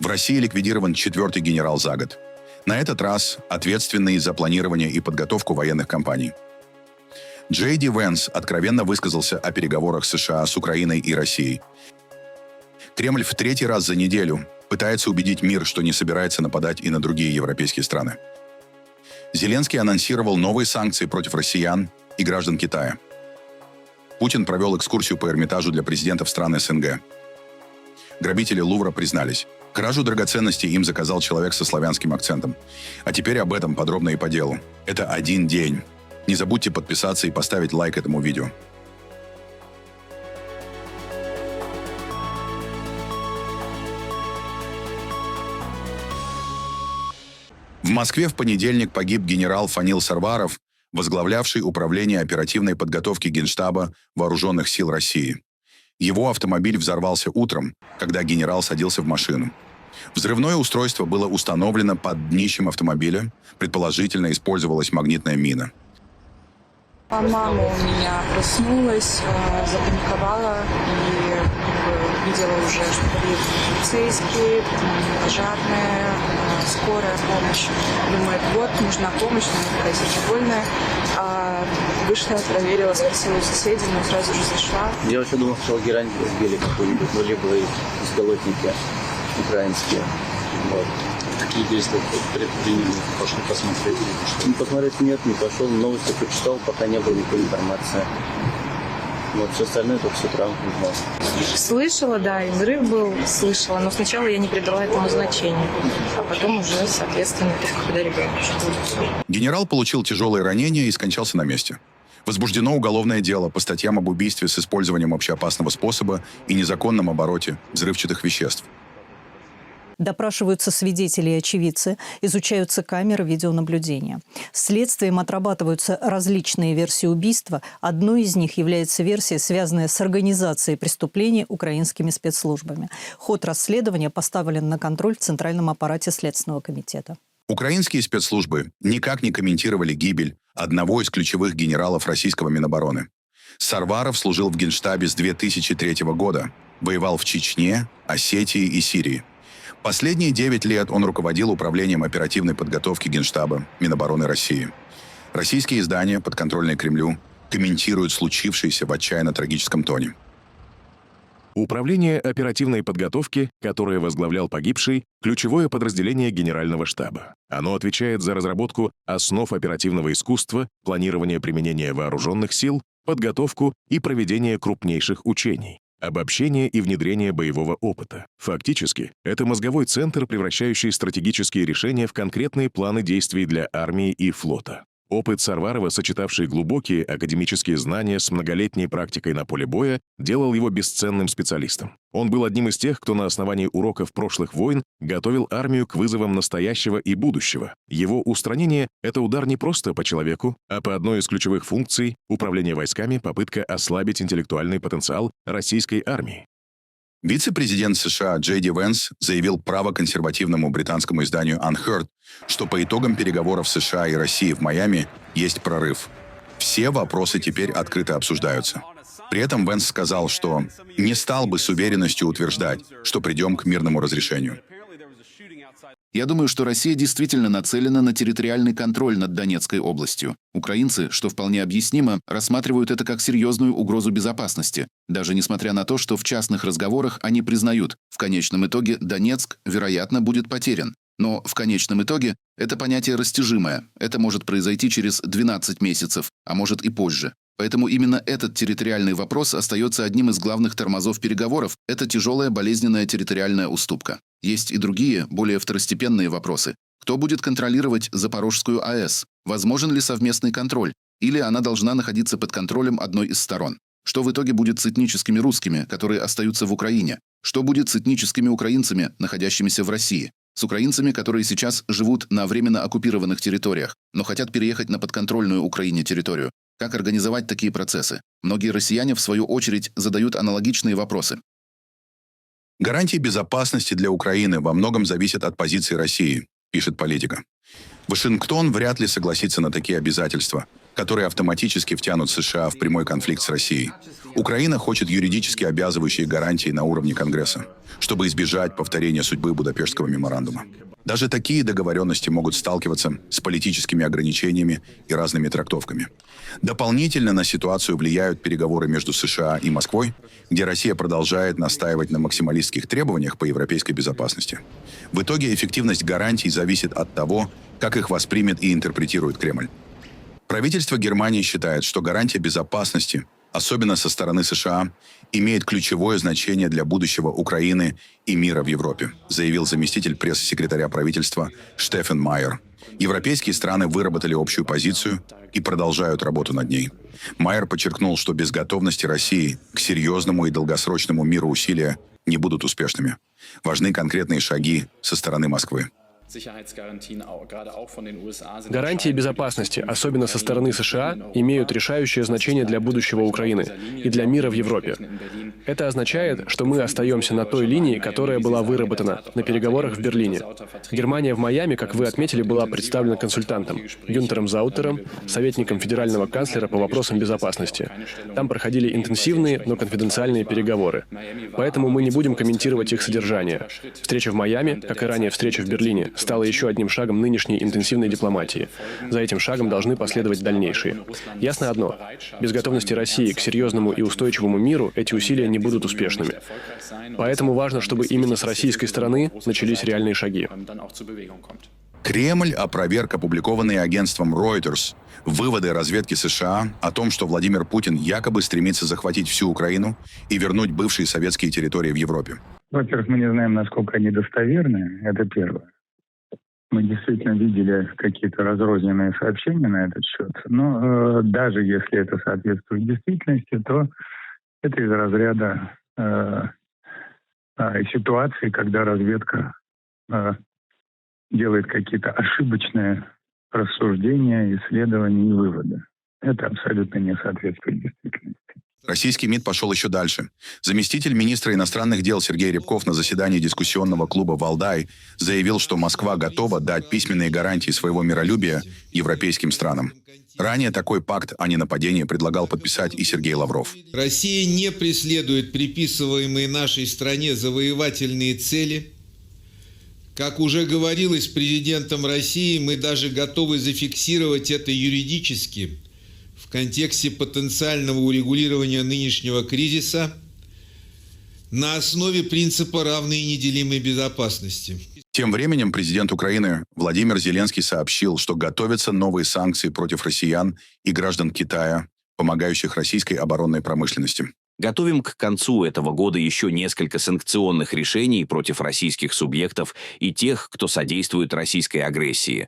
России ликвидирован 4-й генерал за год. На этот раз ответственный за планирование и подготовку военных кампаний. Джей Ди Венс откровенно высказался о переговорах США с Украиной и Россией. Кремль в 3-й раз за неделю пытается убедить мир, что не собирается нападать и на другие европейские страны. Зеленский анонсировал новые санкции против россиян и граждан Китая. Путин провел экскурсию по Эрмитажу для президентов стран СНГ. Грабители Лувра признались. Кражу драгоценностей им заказал человек со славянским акцентом. А теперь об этом подробно и по делу. Это один день. Не забудьте подписаться и поставить лайк этому видео. В Москве в понедельник погиб генерал Фанил Сарваров, возглавлявший управление оперативной подготовки Генштаба Вооруженных сил России. Его автомобиль взорвался утром, когда генерал садился в машину. Взрывное устройство было установлено под днищем автомобиля, предположительно использовалась магнитная мина. Мама у меня проснулась, запаниковала и видела уже, что приедут полицейские, пожарные, скорая помощь. Думает, вот, нужна помощь, она такая сердобольная. Вышла, проверила, спросила у соседей, но сразу же зашла. Я вообще думал, что лагерань сбили какой-нибудь, ну, либо беспилотники украинские. Вот. Какие действия предприняли? Пошли посмотреть? Ну, посмотреть нет, не пошел. Новости почитал, пока не было никакой информации. Вот все остальное только с утра узнал. Слышала, да, и взрыв был, слышала, но сначала я не придала этому значения, а потом уже, соответственно, когда ребенок будет. Генерал получил тяжелые ранения и скончался на месте. Возбуждено уголовное дело по статьям об убийстве с использованием общеопасного способа и незаконном обороте взрывчатых веществ. Допрашиваются свидетели и очевидцы, изучаются камеры видеонаблюдения. Следствием отрабатываются различные версии убийства. Одной из них является версия, связанная с организацией преступления украинскими спецслужбами. Ход расследования поставлен на контроль в Центральном аппарате Следственного комитета. Украинские спецслужбы никак не комментировали гибель одного из ключевых генералов российского Минобороны. Сарваров служил в Генштабе с 2003 года, воевал в Чечне, Осетии и Сирии. Последние 9 лет он руководил управлением оперативной подготовки Генштаба Минобороны России. Российские издания, подконтрольные Кремлю, комментируют случившееся в отчаянно трагическом тоне. Управление оперативной подготовки, которое возглавлял погибший, ключевое подразделение Генерального штаба. Оно отвечает за разработку основ оперативного искусства, планирование применения вооруженных сил, подготовку и проведение крупнейших учений, обобщение и внедрение боевого опыта. Фактически, это мозговой центр, превращающий стратегические решения в конкретные планы действий для армии и флота. Опыт Сарварова, сочетавший глубокие академические знания с многолетней практикой на поле боя, делал его бесценным специалистом. Он был одним из тех, кто на основании уроков прошлых войн готовил армию к вызовам настоящего и будущего. Его устранение — это удар не просто по человеку, а по одной из ключевых функций — управление войсками, попытка ослабить интеллектуальный потенциал российской армии. Вице-президент США Джей Ди Венс заявил правоконсервативному британскому изданию Unheard, что по итогам переговоров США и России в Майами есть прорыв. Все вопросы теперь открыто обсуждаются. При этом Венс сказал, что не стал бы с уверенностью утверждать, что придем к мирному разрешению. Я думаю, что Россия действительно нацелена на территориальный контроль над Донецкой областью. Украинцы, что вполне объяснимо, рассматривают это как серьезную угрозу безопасности, даже несмотря на то, что в частных разговорах они признают, в конечном итоге Донецк, вероятно, будет потерян. Но в конечном итоге это понятие растяжимое. Это может произойти через 12 месяцев, а может и позже. Поэтому именно этот территориальный вопрос остается одним из главных тормозов переговоров. Это тяжелая болезненная территориальная уступка. Есть и другие, более второстепенные вопросы. Кто будет контролировать Запорожскую АЭС? Возможен ли совместный контроль? Или она должна находиться под контролем одной из сторон? Что в итоге будет с этническими русскими, которые остаются в Украине? Что будет с этническими украинцами, находящимися в России? С украинцами, которые сейчас живут на временно оккупированных территориях, но хотят переехать на подконтрольную Украине территорию? Как организовать такие процессы? Многие россияне, в свою очередь, задают аналогичные вопросы. Гарантии безопасности для Украины во многом зависят от позиции России, пишет Политика. Вашингтон вряд ли согласится на такие обязательства, которые автоматически втянут США в прямой конфликт с Россией. Украина хочет юридически обязывающие гарантии на уровне Конгресса, чтобы избежать повторения судьбы Будапештского меморандума. Даже такие договоренности могут сталкиваться с политическими ограничениями и разными трактовками. Дополнительно на ситуацию влияют переговоры между США и Москвой, где Россия продолжает настаивать на максималистских требованиях по европейской безопасности. В итоге эффективность гарантий зависит от того, как их воспримет и интерпретирует Кремль. Правительство Германии считает, что гарантия безопасности, особенно со стороны США, имеет ключевое значение для будущего Украины и мира в Европе, заявил заместитель пресс-секретаря правительства Штефан Майер. Европейские страны выработали общую позицию и продолжают работу над ней. Майер подчеркнул, что без готовности России к серьезному и долгосрочному миру усилия не будут успешными. Важны конкретные шаги со стороны Москвы. Гарантии безопасности, особенно со стороны США, имеют решающее значение для будущего Украины и для мира в Европе. Это означает, что мы остаемся на той линии, которая была выработана на переговорах в Берлине. Германия в Майами, как вы отметили, была представлена консультантом Гюнтером Заутером, советником федерального канцлера по вопросам безопасности. Там проходили интенсивные, но конфиденциальные переговоры. Поэтому мы не будем комментировать их содержание. Встреча в Майами, как и ранее встреча в Берлине, стало еще одним шагом нынешней интенсивной дипломатии. За этим шагом должны последовать дальнейшие. Ясно одно. Без готовности России к серьезному и устойчивому миру эти усилия не будут успешными. Поэтому важно, чтобы именно с российской стороны начались реальные шаги. Кремль опроверг опубликованные агентством Reuters выводы разведки США о том, что Владимир Путин якобы стремится захватить всю Украину и вернуть бывшие советские территории в Европе. Во-первых, мы не знаем, насколько они достоверны, это первое. Мы действительно видели какие-то разрозненные сообщения на этот счет. Но даже если это соответствует действительности, то это из разряда ситуации, когда разведка делает какие-то ошибочные рассуждения, исследования и выводы. Это абсолютно не соответствует действительности. Российский МИД пошел еще дальше. Заместитель министра иностранных дел Сергей Рябков на заседании дискуссионного клуба «Валдай» заявил, что Москва готова дать письменные гарантии своего миролюбия европейским странам. Ранее такой пакт о ненападении предлагал подписать и Сергей Лавров. Россия не преследует приписываемые нашей стране завоевательные цели. Как уже говорилось президентом России, мы даже готовы зафиксировать это юридически в контексте потенциального урегулирования нынешнего кризиса на основе принципа равной и неделимой безопасности. Тем временем президент Украины Владимир Зеленский сообщил, что готовятся новые санкции против россиян и граждан Китая, помогающих российской оборонной промышленности. Готовим к концу этого года еще несколько санкционных решений против российских субъектов и тех, кто содействует российской агрессии.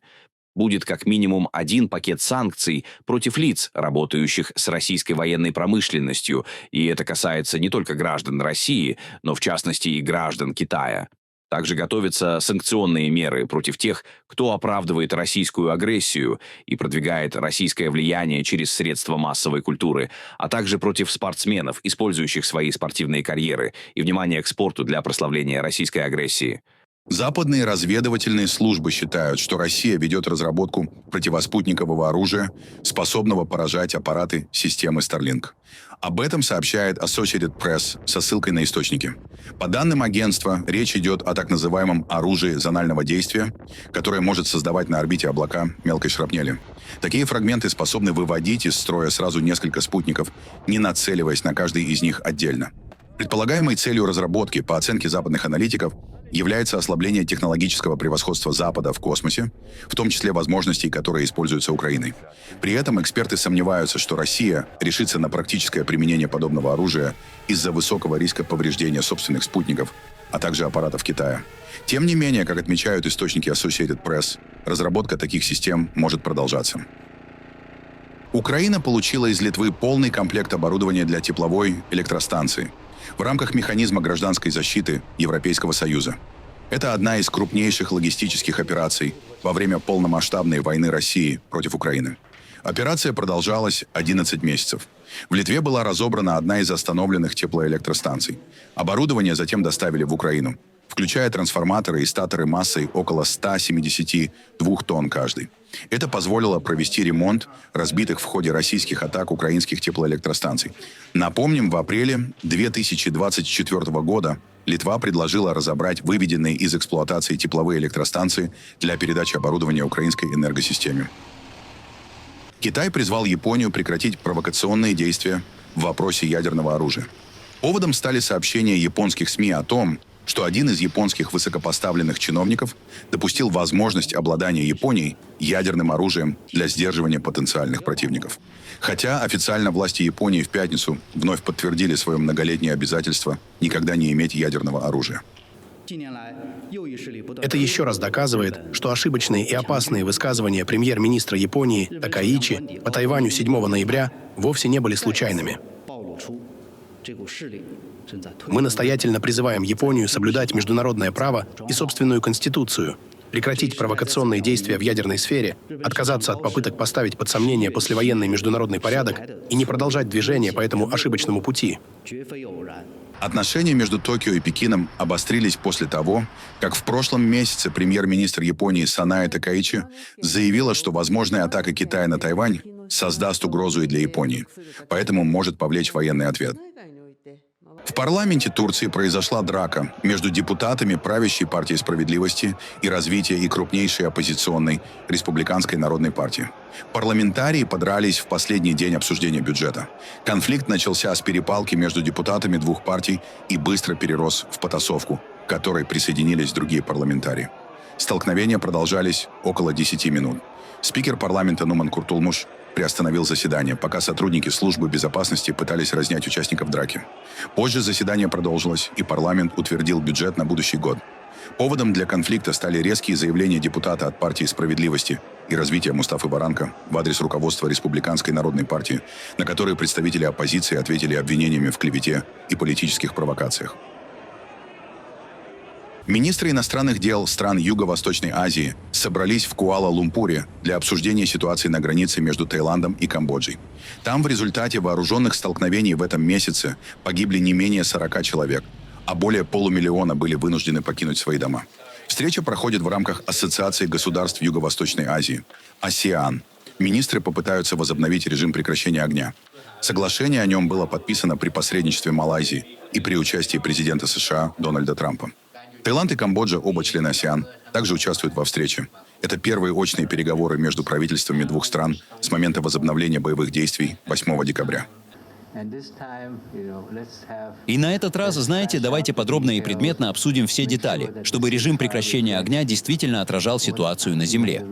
Будет как минимум один пакет санкций против лиц, работающих с российской военной промышленностью, и это касается не только граждан России, но в частности и граждан Китая. Также готовятся санкционные меры против тех, кто оправдывает российскую агрессию и продвигает российское влияние через средства массовой культуры, а также против спортсменов, использующих свои спортивные карьеры и внимание к спорту для прославления российской агрессии. Западные разведывательные службы считают, что Россия ведет разработку противоспутникового оружия, способного поражать аппараты системы Starlink. Об этом сообщает Associated Press со ссылкой на источники. По данным агентства, речь идет о так называемом оружии зонального действия, которое может создавать на орбите облака мелкой шрапнели. Такие фрагменты способны выводить из строя сразу несколько спутников, не нацеливаясь на каждый из них отдельно. Предполагаемой целью разработки, по оценке западных аналитиков, является ослабление технологического превосходства Запада в космосе, в том числе возможностей, которые используются Украиной. При этом эксперты сомневаются, что Россия решится на практическое применение подобного оружия из-за высокого риска повреждения собственных спутников, а также аппаратов Китая. Тем не менее, как отмечают источники Associated Press, разработка таких систем может продолжаться. Украина получила из Литвы полный комплект оборудования для тепловой электростанции в рамках механизма гражданской защиты Европейского Союза. Это одна из крупнейших логистических операций во время полномасштабной войны России против Украины. Операция продолжалась 11 месяцев. В Литве была разобрана одна из остановленных теплоэлектростанций. Оборудование затем доставили в Украину, включая трансформаторы и статоры массой около 172 тонн каждый. Это позволило провести ремонт разбитых в ходе российских атак украинских теплоэлектростанций. Напомним, в апреле 2024 года Литва предложила разобрать выведенные из эксплуатации тепловые электростанции для передачи оборудования украинской энергосистеме. Китай призвал Японию прекратить провокационные действия в вопросе ядерного оружия. Поводом стали сообщения японских СМИ о том, что один из японских высокопоставленных чиновников допустил возможность обладания Японией ядерным оружием для сдерживания потенциальных противников. Хотя официально власти Японии в пятницу вновь подтвердили свое многолетнее обязательство никогда не иметь ядерного оружия. Это еще раз доказывает, что ошибочные и опасные высказывания премьер-министра Японии Такаичи по Тайваню 7 ноября вовсе не были случайными. Мы настоятельно призываем Японию соблюдать международное право и собственную конституцию, прекратить провокационные действия в ядерной сфере, отказаться от попыток поставить под сомнение послевоенный международный порядок и не продолжать движение по этому ошибочному пути. Отношения между Токио и Пекином обострились после того, как в прошлом месяце премьер-министр Японии Санае Такаичи заявила, что возможная атака Китая на Тайвань создаст угрозу и для Японии, поэтому может повлечь военный ответ. В парламенте Турции произошла драка между депутатами правящей партии справедливости и развития и крупнейшей оппозиционной республиканской народной партии. Парламентарии подрались в последний день обсуждения бюджета. Конфликт начался с перепалки между депутатами двух партий и быстро перерос в потасовку, к которой присоединились другие парламентарии. Столкновения продолжались около 10 минут. Спикер парламента Нуман Куртулмуш приостановил заседание, пока сотрудники службы безопасности пытались разнять участников драки. Позже заседание продолжилось, и парламент утвердил бюджет на будущий год. Поводом для конфликта стали резкие заявления депутата от партии справедливости и развития Мустафы Баранка в адрес руководства Республиканской народной партии, на которые представители оппозиции ответили обвинениями в клевете и политических провокациях. Министры иностранных дел стран Юго-Восточной Азии собрались в Куала-Лумпуре для обсуждения ситуации на границе между Таиландом и Камбоджей. Там в результате вооруженных столкновений в этом месяце погибли не менее 40 человек, а более полумиллиона были вынуждены покинуть свои дома. Встреча проходит в рамках Ассоциации государств Юго-Восточной Азии, АСЕАН. Министры попытаются возобновить режим прекращения огня. Соглашение о нем было подписано при посредничестве Малайзии и при участии президента США Дональда Трампа. Таиланд и Камбоджа, оба члены АСЕАН, также участвуют во встрече. Это первые очные переговоры между правительствами двух стран с момента возобновления боевых действий 8 декабря. И на этот раз, знаете, давайте подробно и предметно обсудим все детали, чтобы режим прекращения огня действительно отражал ситуацию на земле.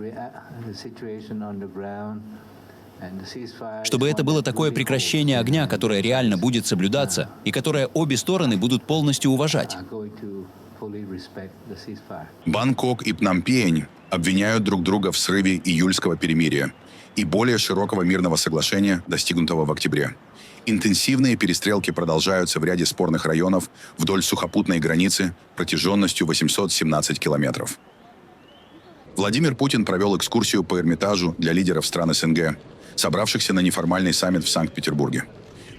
Чтобы это было такое прекращение огня, которое реально будет соблюдаться и которое обе стороны будут полностью уважать. Бангкок и Пномпень обвиняют друг друга в срыве июльского перемирия и более широкого мирного соглашения, достигнутого в октябре. Интенсивные перестрелки продолжаются в ряде спорных районов вдоль сухопутной границы протяженностью 817 километров. Владимир Путин провел экскурсию по Эрмитажу для лидеров стран СНГ, собравшихся на неформальный саммит в Санкт-Петербурге.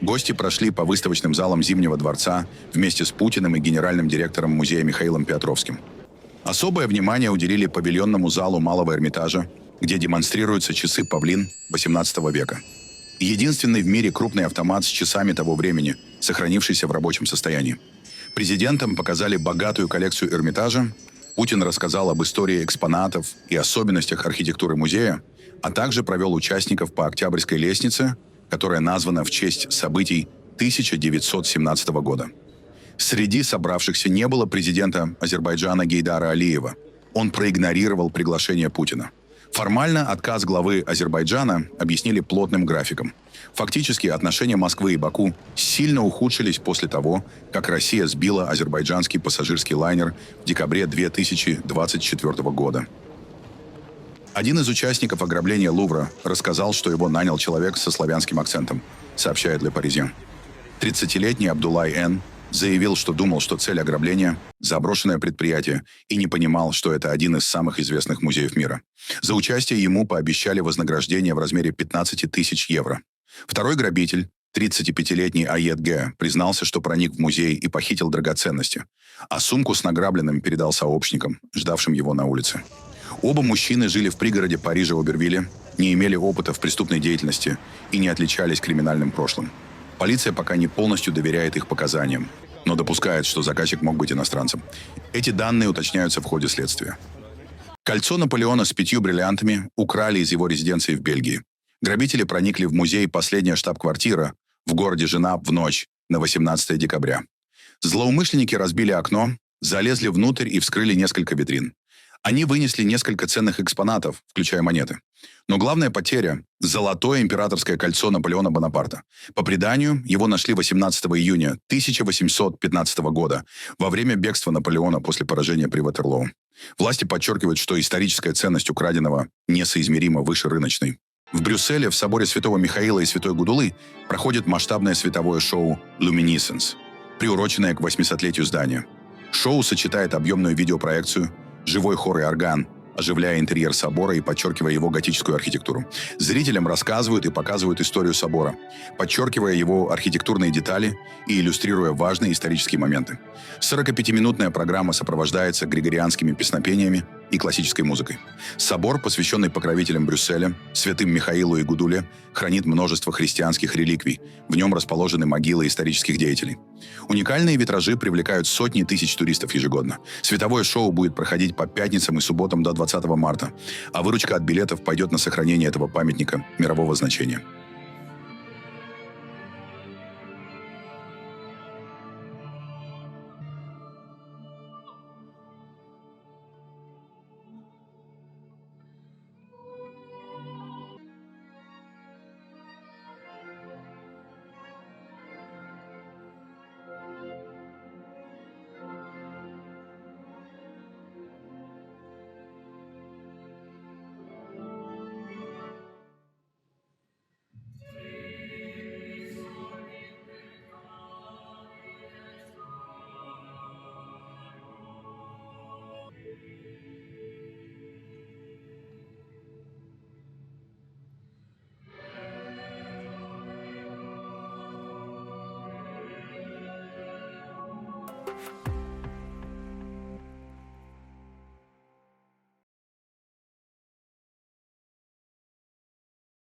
Гости прошли по выставочным залам Зимнего дворца вместе с Путиным и генеральным директором музея Михаилом Петровским. Особое внимание уделили павильонному залу Малого Эрмитажа, где демонстрируются часы «Павлин» XVIII века. Единственный в мире крупный автомат с часами того времени, сохранившийся в рабочем состоянии. Президентам показали богатую коллекцию Эрмитажа, Путин рассказал об истории экспонатов и особенностях архитектуры музея, а также провел участников по Октябрьской лестнице, которая названа в честь событий 1917 года. Среди собравшихся не было президента Азербайджана Гейдара Алиева. Он проигнорировал приглашение Путина. Формально отказ главы Азербайджана объяснили плотным графиком. Фактически отношения Москвы и Баку сильно ухудшились после того, как Россия сбила азербайджанский пассажирский лайнер в декабре 2024 года. Один из участников ограбления Лувра рассказал, что его нанял человек со славянским акцентом, сообщает Le Parisien. 30-летний Абдуллай Н. заявил, что думал, что цель ограбления – заброшенное предприятие, и не понимал, что это один из самых известных музеев мира. За участие ему пообещали вознаграждение в размере 15 тысяч евро. Второй грабитель, 35-летний Ает Г., признался, что проник в музей и похитил драгоценности, а сумку с награбленным передал сообщникам, ждавшим его на улице. Оба мужчины жили в пригороде Парижа-Обервилля, не имели опыта в преступной деятельности и не отличались криминальным прошлым. Полиция пока не полностью доверяет их показаниям, но допускает, что заказчик мог быть иностранцем. Эти данные уточняются в ходе следствия. Кольцо Наполеона с 5 бриллиантами украли из его резиденции в Бельгии. Грабители проникли в музей «Последняя штаб-квартира» в городе Женаб в ночь на 18 декабря. Злоумышленники разбили окно, залезли внутрь и вскрыли несколько витрин. Они вынесли несколько ценных экспонатов, включая монеты. Но главная потеря – золотое императорское кольцо Наполеона Бонапарта. По преданию, его нашли 18 июня 1815 года во время бегства Наполеона после поражения при Ватерлоу. Власти подчеркивают, что историческая ценность украденного несоизмеримо выше рыночной. В Брюсселе в соборе Святого Михаила и Святой Гудулы проходит масштабное световое шоу «Luminescence», приуроченное к 800-летию здания. Шоу сочетает объемную видеопроекцию, живой хор и орган, оживляя интерьер собора и подчеркивая его готическую архитектуру. Зрителям рассказывают и показывают историю собора, подчеркивая его архитектурные детали и иллюстрируя важные исторические моменты. 45-минутная программа сопровождается григорианскими песнопениями и классической музыкой. Собор, посвященный покровителям Брюсселя, святым Михаилу и Гудуле, хранит множество христианских реликвий. В нем расположены могилы исторических деятелей. Уникальные витражи привлекают сотни тысяч туристов ежегодно. Световое шоу будет проходить по пятницам и субботам до 20 марта, а выручка от билетов пойдет на сохранение этого памятника мирового значения.